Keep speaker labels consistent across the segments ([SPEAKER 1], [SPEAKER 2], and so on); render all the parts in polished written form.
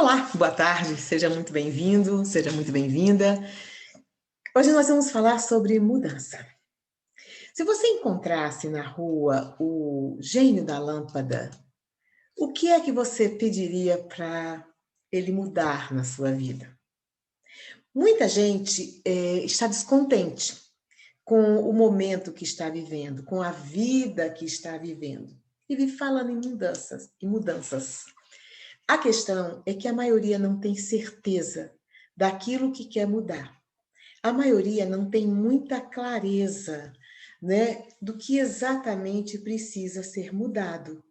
[SPEAKER 1] Olá, boa tarde, seja muito bem-vindo, seja muito bem-vinda. Hoje nós vamos falar sobre mudança. Se você encontrasse na rua o gênio da lâmpada, o que é que você pediria para ele mudar na sua vida? Muita gente está descontente com o momento que está vivendo, com a vida que está vivendo. E vive falando em mudanças. A questão é que a maioria não tem certeza daquilo que quer mudar. A maioria não tem muita clareza, né, do que exatamente precisa ser mudado.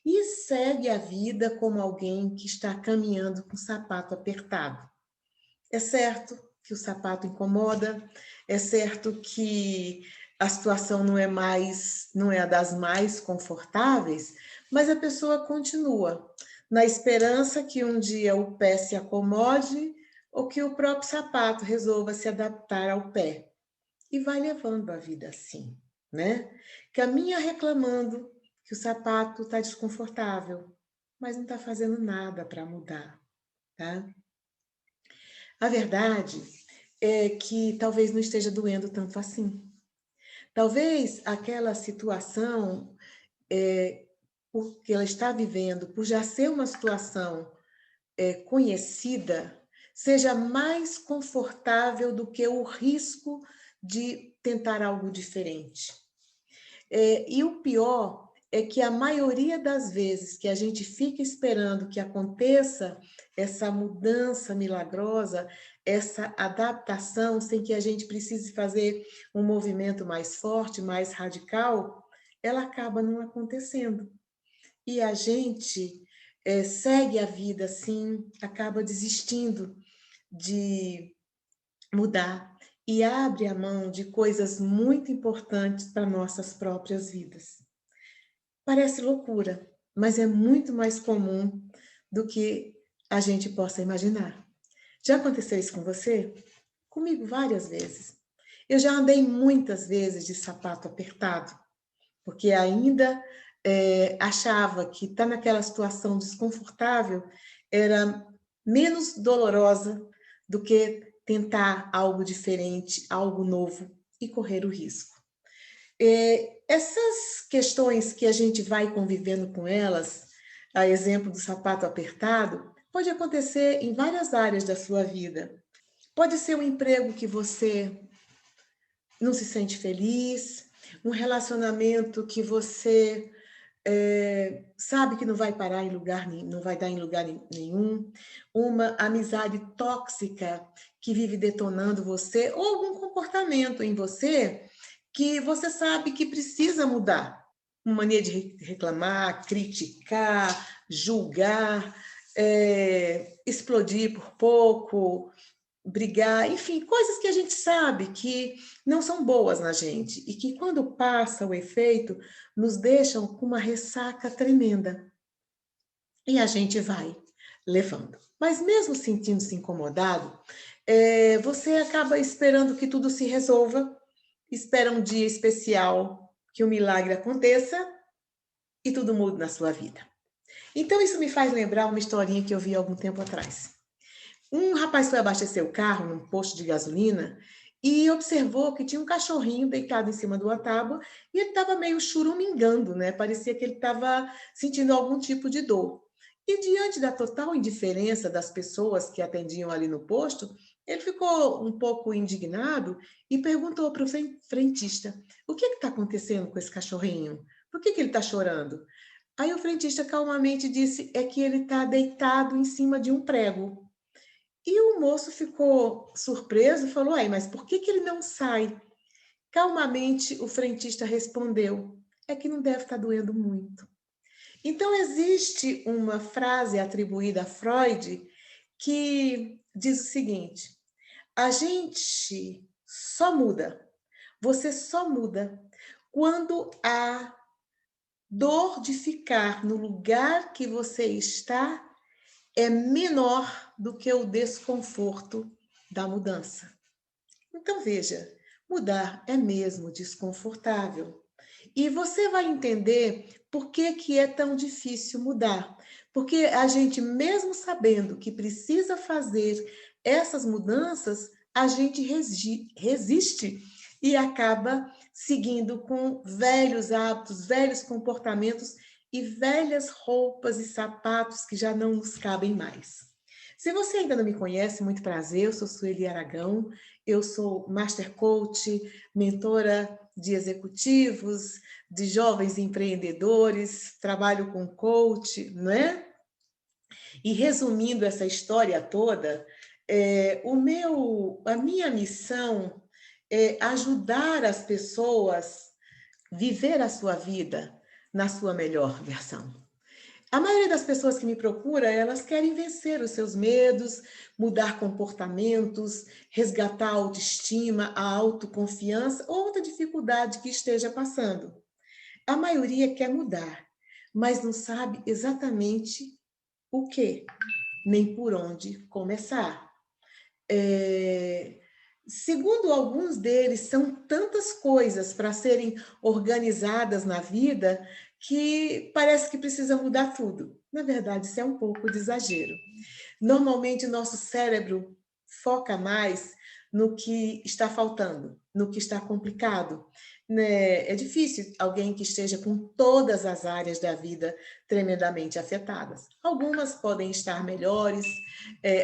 [SPEAKER 1] E segue a vida como alguém que está caminhando com o sapato apertado. É certo que o sapato incomoda, é certo que a situação não é a das mais confortáveis, mas a pessoa continua na esperança que um dia o pé se acomode ou que o próprio sapato resolva se adaptar ao pé. E vai levando a vida assim, né? Caminha reclamando que o sapato está desconfortável, mas não está fazendo nada para mudar, tá? A verdade é que talvez não esteja doendo tanto assim. Talvez aquela situação, porque ela está vivendo, por já ser uma situação conhecida, seja mais confortável do que o risco de tentar algo diferente. E o pior é que a maioria das vezes que a gente fica esperando que aconteça essa mudança milagrosa, essa adaptação, sem que a gente precise fazer um movimento mais forte, mais radical, ela acaba não acontecendo. E a gente segue a vida assim, acaba desistindo de mudar e abre a mão de coisas muito importantes para nossas próprias vidas. Parece loucura, mas é muito mais comum do que a gente possa imaginar. Já aconteceu isso com você? Comigo várias vezes. Eu já andei muitas vezes de sapato apertado, porque ainda achava que estar naquela situação desconfortável era menos dolorosa do que tentar algo diferente, algo novo e correr o risco. Essas questões que a gente vai convivendo com elas, a exemplo do sapato apertado, pode acontecer em várias áreas da sua vida. Pode ser um emprego que você não se sente feliz, um relacionamento que você sabe que não vai parar em lugar nenhum, não vai dar em lugar nenhum, uma amizade tóxica que vive detonando você, ou algum comportamento em você que você sabe que precisa mudar. Uma mania de reclamar, criticar, julgar, explodir por pouco, brigar, enfim, coisas que a gente sabe que não são boas na gente e que quando passa o efeito nos deixam com uma ressaca tremenda. E a gente vai levando. Mas mesmo sentindo-se incomodado, você acaba esperando que tudo se resolva, espera um dia especial que o milagre aconteça e tudo muda na sua vida. Então isso me faz lembrar uma historinha que eu vi há algum tempo atrás. Um rapaz foi abastecer o carro num posto de gasolina e observou que tinha um cachorrinho deitado em cima de uma tábua e ele estava meio churumingando, né? Parecia que ele estava sentindo algum tipo de dor. E diante da total indiferença das pessoas que atendiam ali no posto, ele ficou um pouco indignado e perguntou para o frentista: o que está acontecendo com esse cachorrinho? Por que ele está chorando? Aí o frentista calmamente disse: é que ele está deitado em cima de um prego. E o moço ficou surpreso e falou: ai, mas por que ele não sai? Calmamente, o frentista respondeu: é que não deve estar doendo muito. Então, existe uma frase atribuída a Freud que diz o seguinte: a gente só muda, você só muda quando a dor de ficar no lugar que você está é menor do que o desconforto da mudança. Então, veja, mudar é mesmo desconfortável. E você vai entender por que que é tão difícil mudar. Porque a gente, mesmo sabendo que precisa fazer essas mudanças, a gente resiste e acaba seguindo com velhos hábitos, velhos comportamentos e velhas roupas e sapatos que já não nos cabem mais. Se você ainda não me conhece, muito prazer, eu sou Sueli Aragão, eu sou Master Coach, mentora de executivos, de jovens empreendedores, trabalho com coach, né? E resumindo essa história toda, a minha missão é ajudar as pessoas a viver a sua vida na sua melhor versão. A maioria das pessoas que me procura, elas querem vencer os seus medos, mudar comportamentos, resgatar a autoestima, a autoconfiança ou outra dificuldade que esteja passando. A maioria quer mudar, mas não sabe exatamente o que, nem por onde começar. Segundo alguns deles, são tantas coisas para serem organizadas na vida que parece que precisa mudar tudo. Na verdade, isso é um pouco de exagero. Normalmente, o nosso cérebro foca mais no que está faltando, no que está complicado. Né? É difícil alguém que esteja com todas as áreas da vida tremendamente afetadas. Algumas podem estar melhores,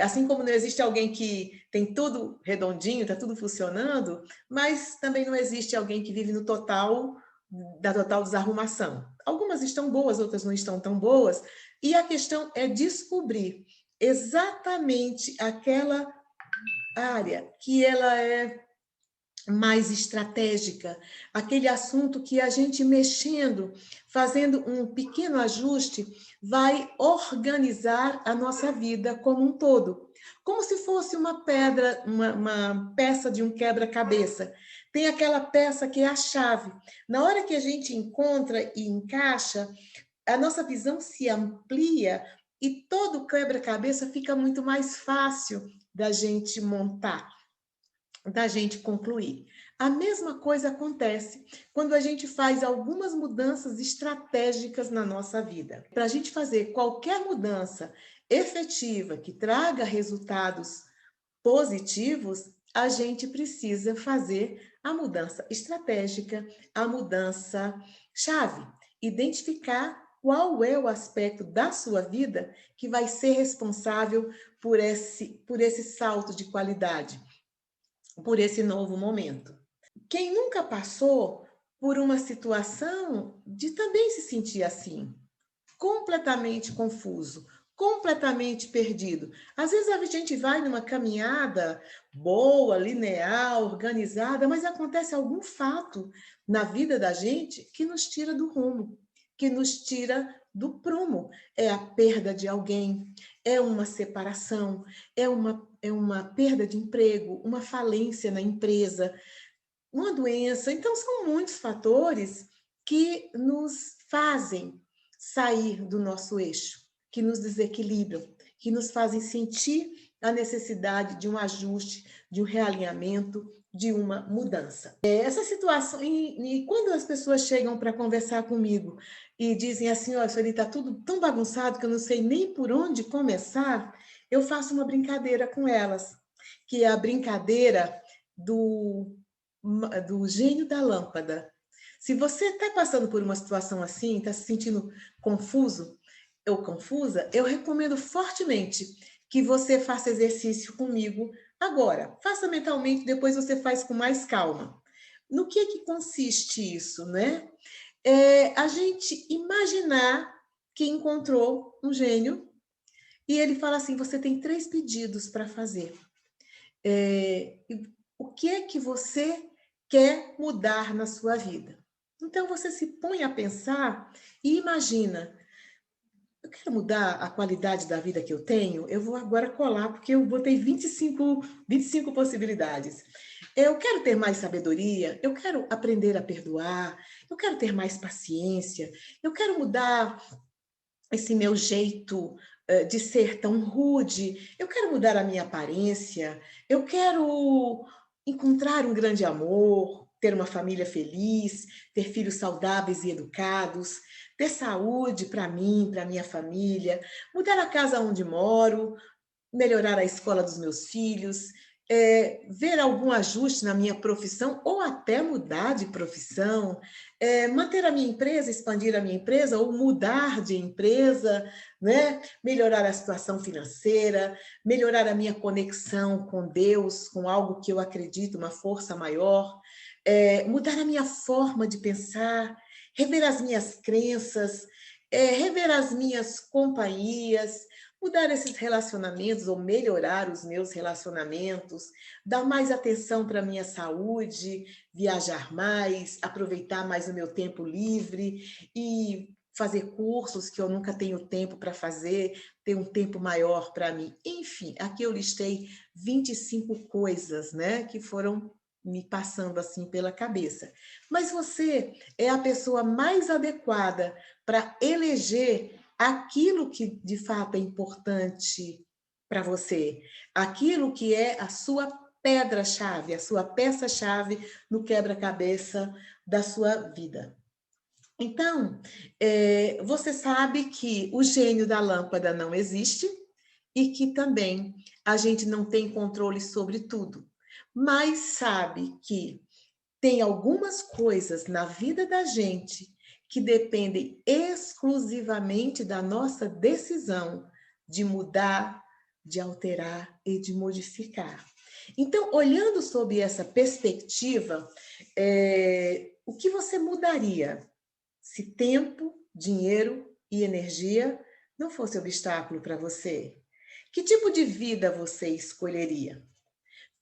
[SPEAKER 1] assim como não existe alguém que tem tudo redondinho, está tudo funcionando, mas também não existe alguém que vive no total, da total desarrumação. Algumas estão boas, outras não estão tão boas, e a questão é descobrir exatamente aquela área que ela é mais estratégica, aquele assunto que a gente mexendo, fazendo um pequeno ajuste, vai organizar a nossa vida como um todo. Como se fosse uma pedra, uma peça de um quebra-cabeça. Tem aquela peça que é a chave. Na hora que a gente encontra e encaixa, a nossa visão se amplia e todo quebra-cabeça fica muito mais fácil da gente montar, da gente concluir. A mesma coisa acontece quando a gente faz algumas mudanças estratégicas na nossa vida. Para a gente fazer qualquer mudança efetiva que traga resultados positivos, a gente precisa fazer a mudança estratégica, a mudança chave, identificar qual é o aspecto da sua vida que vai ser responsável por esse salto de qualidade, por esse novo momento. Quem nunca passou por uma situação de também se sentir assim, completamente confuso, completamente perdido. Às vezes a gente vai numa caminhada boa, linear, organizada, mas acontece algum fato na vida da gente que nos tira do rumo, que nos tira do prumo. É a perda de alguém, é uma separação, é uma perda de emprego, uma falência na empresa, uma doença. Então, são muitos fatores que nos fazem sair do nosso eixo, que nos desequilibram, que nos fazem sentir a necessidade de um ajuste, de um realinhamento, de uma mudança. Essa situação, e quando as pessoas chegam para conversar comigo e dizem assim, olha, Sueli, está tudo tão bagunçado que eu não sei nem por onde começar, eu faço uma brincadeira com elas, que é a brincadeira do gênio da lâmpada. Se você está passando por uma situação assim, está se sentindo confuso ou confusa, eu recomendo fortemente que você faça exercício comigo agora. Faça mentalmente, depois você faz com mais calma. No que consiste isso, né? A gente imaginar que encontrou um gênio e ele fala assim, você tem 3 pedidos para fazer. O que é que você quer mudar na sua vida? Então, você se põe a pensar e imagina, eu quero mudar a qualidade da vida que eu tenho, eu vou agora colar, porque eu botei 25 possibilidades. Eu quero ter mais sabedoria, eu quero aprender a perdoar, eu quero ter mais paciência, eu quero mudar esse meu jeito de ser tão rude, eu quero mudar a minha aparência, eu quero encontrar um grande amor, ter uma família feliz, ter filhos saudáveis e educados, ter saúde para mim, para minha família, mudar a casa onde moro, melhorar a escola dos meus filhos, ver algum ajuste na minha profissão ou até mudar de profissão, manter a minha empresa, expandir a minha empresa ou mudar de empresa, né? Melhorar a situação financeira, melhorar a minha conexão com Deus, com algo que eu acredito, uma força maior, mudar a minha forma de pensar, rever as minhas crenças, rever as minhas companhias, mudar esses relacionamentos ou melhorar os meus relacionamentos, dar mais atenção para a minha saúde, viajar mais, aproveitar mais o meu tempo livre e fazer cursos que eu nunca tenho tempo para fazer, ter um tempo maior para mim. Enfim, aqui eu listei 25 coisas, né, que foram me passando assim pela cabeça. Mas você é a pessoa mais adequada para eleger aquilo que de fato é importante para você, aquilo que é a sua pedra-chave, a sua peça-chave no quebra-cabeça da sua vida. Então, você sabe que o gênio da lâmpada não existe e que também a gente não tem controle sobre tudo, mas sabe que tem algumas coisas na vida da gente que dependem exclusivamente da nossa decisão de mudar, de alterar e de modificar. Então, olhando sob essa perspectiva, o que você mudaria se tempo, dinheiro e energia não fosse obstáculo para você? Que tipo de vida você escolheria?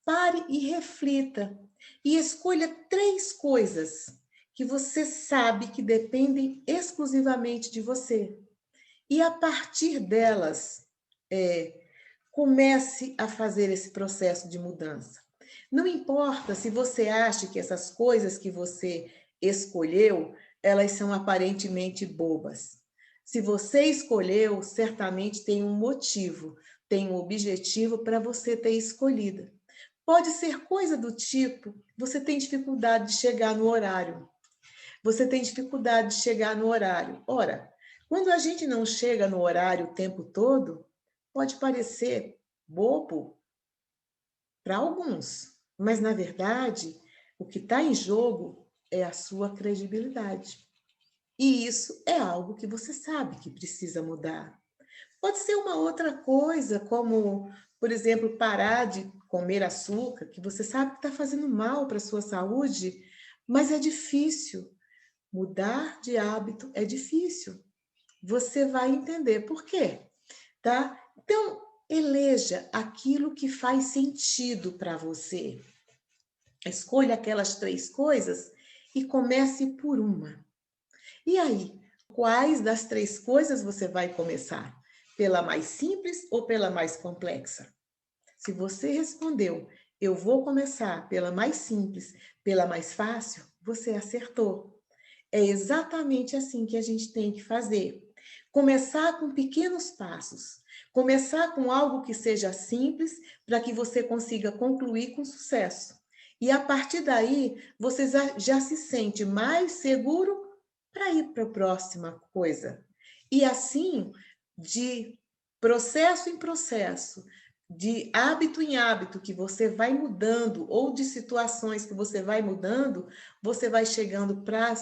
[SPEAKER 1] Pare e reflita e escolha 3 coisas que você sabe que dependem exclusivamente de você. E a partir delas, comece a fazer esse processo de mudança. Não importa se você acha que essas coisas que você escolheu, elas são aparentemente bobas. Se você escolheu, certamente tem um motivo, tem um objetivo para você ter escolhido. Pode ser coisa do tipo, você tem dificuldade de chegar no horário. Você tem dificuldade de chegar no horário. Ora, quando a gente não chega no horário o tempo todo, pode parecer bobo para alguns, mas na verdade, o que está em jogo é a sua credibilidade. E isso é algo que você sabe que precisa mudar. Pode ser uma outra coisa, como, por exemplo, parar de comer açúcar, que você sabe que está fazendo mal para a sua saúde, mas é difícil. Mudar de hábito é difícil. Você vai entender por quê, tá? Então, eleja aquilo que faz sentido para você. Escolha aquelas 3 coisas e comece por uma. E aí, quais das 3 coisas você vai começar? Pela mais simples ou pela mais complexa? Se você respondeu, eu vou começar pela mais simples, pela mais fácil, você acertou. É exatamente assim que a gente tem que fazer. Começar com pequenos passos. Começar com algo que seja simples para que você consiga concluir com sucesso. E a partir daí, você já se sente mais seguro para ir para a próxima coisa. E assim, de processo em processo, de hábito em hábito que você vai mudando, ou de situações que você vai mudando, você vai chegando para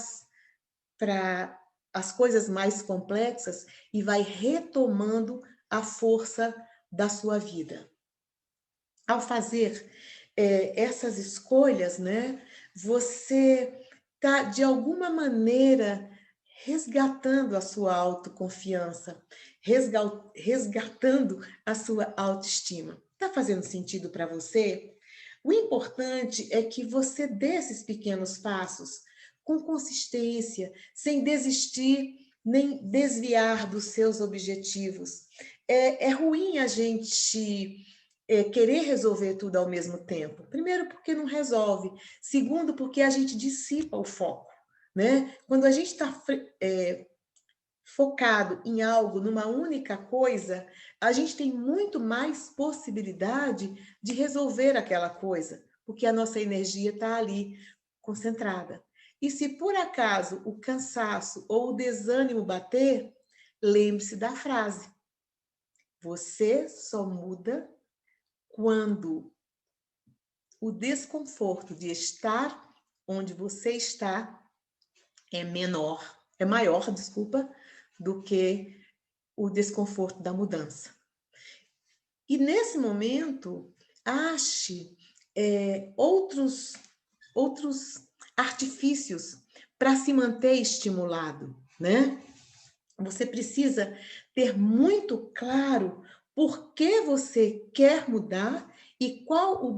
[SPEAKER 1] as coisas mais complexas e vai retomando a força da sua vida. Ao fazer essas escolhas, né, você está, de alguma maneira, resgatando a sua autoconfiança, resgatando a sua autoestima. Está fazendo sentido para você? O importante é que você dê esses pequenos passos com consistência, sem desistir nem desviar dos seus objetivos. É ruim a gente querer resolver tudo ao mesmo tempo. Primeiro, porque não resolve. Segundo, porque a gente dissipa o foco, né? Quando a gente está focado em algo, numa única coisa, a gente tem muito mais possibilidade de resolver aquela coisa, porque a nossa energia está ali concentrada. E se por acaso o cansaço ou o desânimo bater, lembre-se da frase: você só muda quando o desconforto de estar onde você está é maior, desculpa, do que o desconforto da mudança. E nesse momento, ache outros artifícios para se manter estimulado, né? Você precisa ter muito claro por que você quer mudar e qual o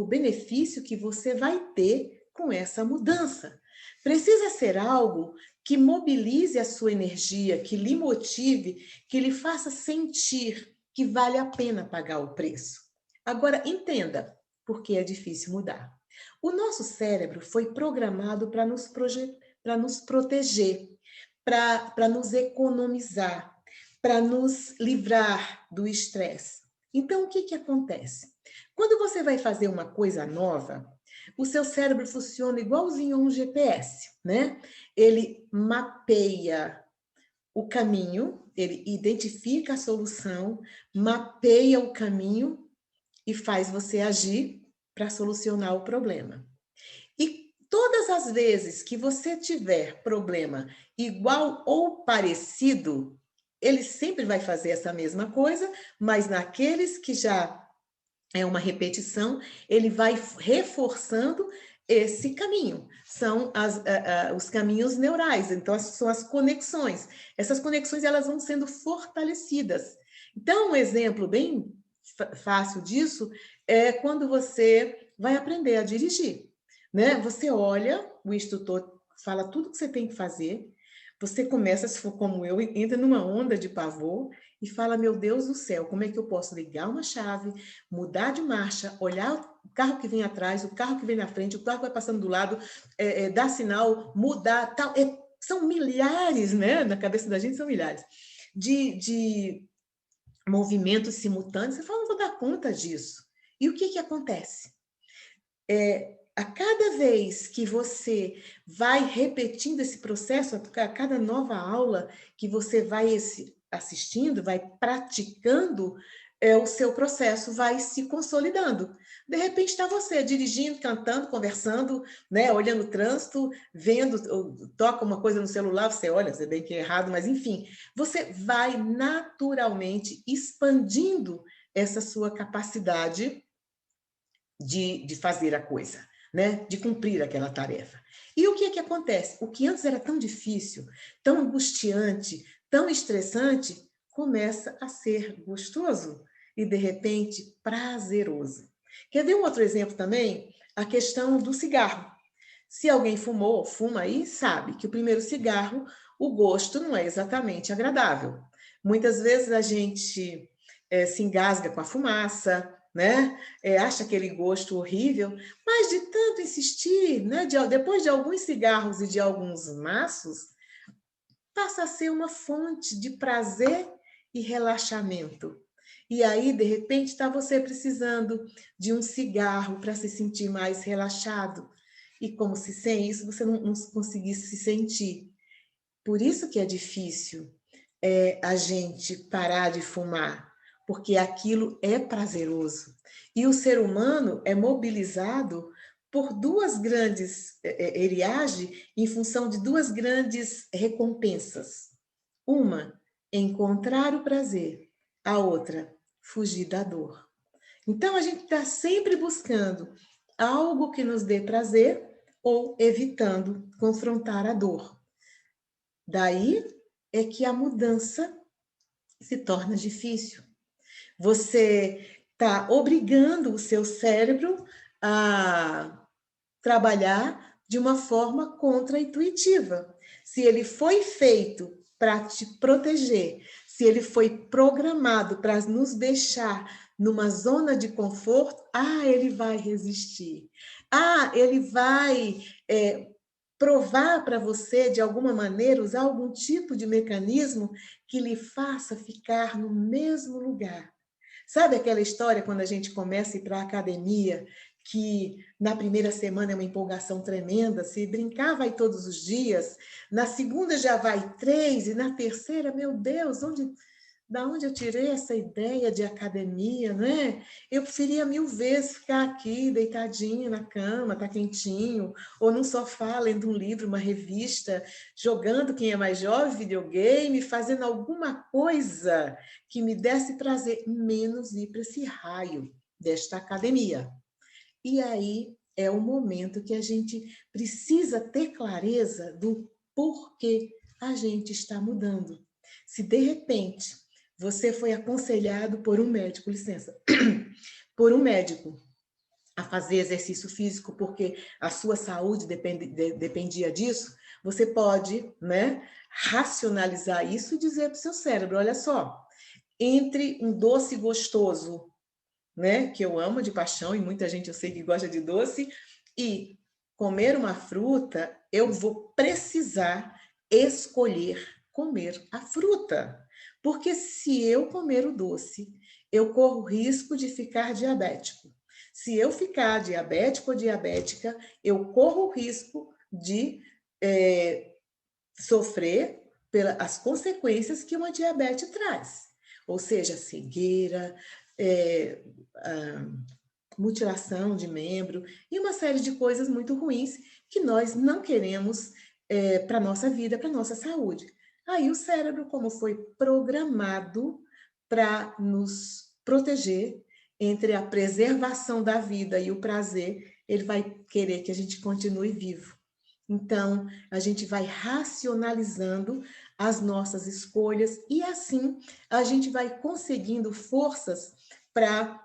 [SPEAKER 1] benefício que você vai ter com essa mudança. Precisa ser algo que mobilize a sua energia, que lhe motive, que lhe faça sentir que vale a pena pagar o preço. Agora, entenda por que é difícil mudar. O nosso cérebro foi programado para nos proteger, para nos economizar, para nos livrar do estresse. Então, o que acontece? Quando você vai fazer uma coisa nova, o seu cérebro funciona igualzinho a um GPS, né? Ele mapeia o caminho, ele identifica a solução, mapeia o caminho e faz você agir para solucionar o problema. E todas as vezes que você tiver problema igual ou parecido, ele sempre vai fazer essa mesma coisa, mas naqueles que já é uma repetição, ele vai reforçando esse caminho. São os caminhos neurais, então são as conexões. Essas conexões elas vão sendo fortalecidas. Então, um exemplo bem fácil disso é quando você vai aprender a dirigir, né? Você olha, o instrutor fala tudo que você tem que fazer, você começa, se for como eu, entra numa onda de pavor e fala, meu Deus do céu, como é que eu posso ligar uma chave, mudar de marcha, olhar o carro que vem atrás, o carro que vem na frente, o carro que vai passando do lado, dar sinal, mudar, tal. São milhares, né? Na cabeça da gente são milhares de movimentos simultâneos. Você fala, não vou dar conta disso. E o que acontece? A cada vez que você vai repetindo esse processo, a cada nova aula que você vai assistindo, vai praticando, o seu processo vai se consolidando. De repente está você dirigindo, cantando, conversando, né, olhando o trânsito, vendo, toca uma coisa no celular, você olha, você bem que é errado, mas enfim, você vai naturalmente expandindo essa sua capacidade de fazer a coisa, né? De cumprir aquela tarefa. E o que acontece? O que antes era tão difícil, tão angustiante, tão estressante, começa a ser gostoso e, de repente, prazeroso. Quer ver um outro exemplo também? A questão do cigarro. Se alguém fumou, fuma aí, sabe que o primeiro cigarro, o gosto não é exatamente agradável. Muitas vezes a gente se engasga com a fumaça, né? Acha aquele gosto horrível, mas de tanto insistir, né? Depois de alguns cigarros e de alguns maços, passa a ser uma fonte de prazer e relaxamento. E aí, de repente, está você precisando de um cigarro para se sentir mais relaxado. E como se sem isso você não conseguisse se sentir. Por isso que é difícil a gente parar de fumar, porque aquilo é prazeroso. E o ser humano é mobilizado por duas grandes, ele age em função de duas grandes recompensas. Uma, encontrar o prazer, a outra, fugir da dor. Então, a gente está sempre buscando algo que nos dê prazer ou evitando confrontar a dor. Daí é que a mudança se torna difícil. Você está obrigando o seu cérebro a trabalhar de uma forma contraintuitiva. Se ele foi feito para te proteger, se ele foi programado para nos deixar numa zona de conforto, ele vai resistir. Ele vai provar para você, de alguma maneira, usar algum tipo de mecanismo que lhe faça ficar no mesmo lugar. Sabe aquela história quando a gente começa a ir para a academia, que na primeira semana é uma empolgação tremenda, se brincar vai todos os dias, na segunda já vai 3, e na terceira, meu Deus, da onde eu tirei essa ideia de academia, né? Eu preferia 1000 vezes ficar aqui, deitadinha na cama, tá quentinho, ou num sofá, lendo um livro, uma revista, jogando, quem é mais jovem, videogame, fazendo alguma coisa que me desse prazer, menos ir para esse raio desta academia. E aí é o momento que a gente precisa ter clareza do porquê a gente está mudando. Se de repente você foi aconselhado por um médico, licença, por um médico a fazer exercício físico porque a sua saúde dependia disso, você pode, né, racionalizar isso e dizer para o seu cérebro, olha só, entre um doce gostoso, né, que eu amo de paixão, e muita gente eu sei que gosta de doce, e comer uma fruta, eu vou precisar escolher comer a fruta. Porque se eu comer o doce, eu corro risco de ficar diabético. Se eu ficar diabético ou diabética, eu corro o risco de sofrer pelas consequências que uma diabetes traz. Ou seja, cegueira, mutilação de membro e uma série de coisas muito ruins que nós não queremos para a nossa vida, para a nossa saúde. Aí o cérebro, como foi programado para nos proteger entre a preservação da vida e o prazer, ele vai querer que a gente continue vivo. Então, a gente vai racionalizando as nossas escolhas e assim a gente vai conseguindo forças para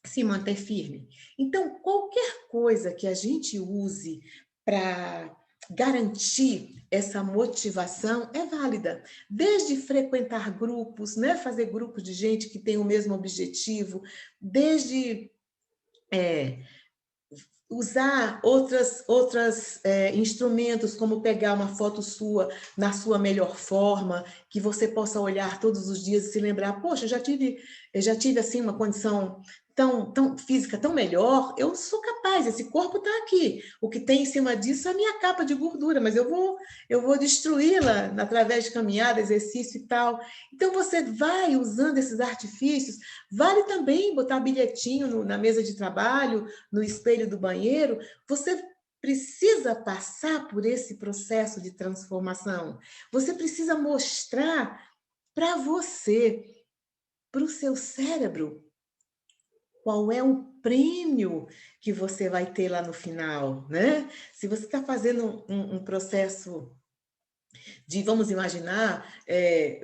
[SPEAKER 1] se manter firme. Então, qualquer coisa que a gente use para garantir essa motivação é válida. Desde frequentar grupos, né, fazer grupos de gente que tem o mesmo objetivo, desde usar outros instrumentos, como pegar uma foto sua na sua melhor forma, que você possa olhar todos os dias e se lembrar, poxa, eu já tive assim uma condição tão física, tão melhor, eu sou capaz, esse corpo está aqui. O que tem em cima disso é a minha capa de gordura, mas eu vou destruí-la através de caminhada, exercício e tal. Então, você vai usando esses artifícios, vale também botar bilhetinho na mesa de trabalho, no espelho do banheiro, você precisa passar por esse processo de transformação. Você precisa mostrar para você, para o seu cérebro, qual é o prêmio que você vai ter lá no final, né? Se você está fazendo um processo de, vamos imaginar,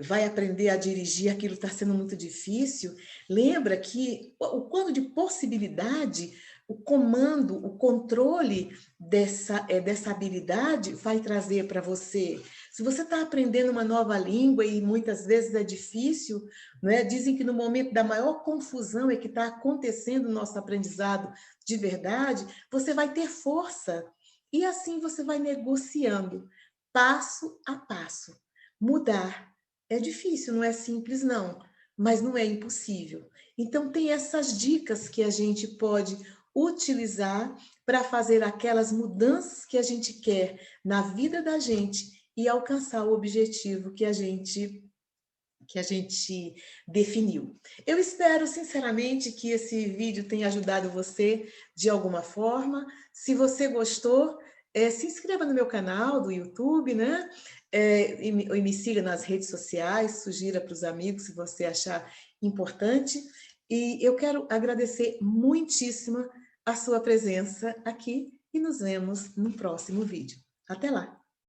[SPEAKER 1] vai aprender a dirigir, aquilo está sendo muito difícil, lembra que o quanto de possibilidade, o comando, o controle dessa habilidade vai trazer para você. Se você está aprendendo uma nova língua e muitas vezes é difícil, né? Dizem que no momento da maior confusão é que está acontecendo o nosso aprendizado de verdade, você vai ter força. E assim você vai negociando passo a passo. Mudar é difícil, não é simples, não, mas não é impossível. Então, tem essas dicas que a gente pode utilizar para fazer aquelas mudanças que a gente quer na vida da gente e alcançar o objetivo que a gente definiu. Eu espero, sinceramente, que esse vídeo tenha ajudado você de alguma forma. Se você gostou, se inscreva no meu canal do YouTube, né? E me siga nas redes sociais, sugira para os amigos se você achar importante. E eu quero agradecer muitíssimo a sua presença aqui e nos vemos no próximo vídeo. Até lá!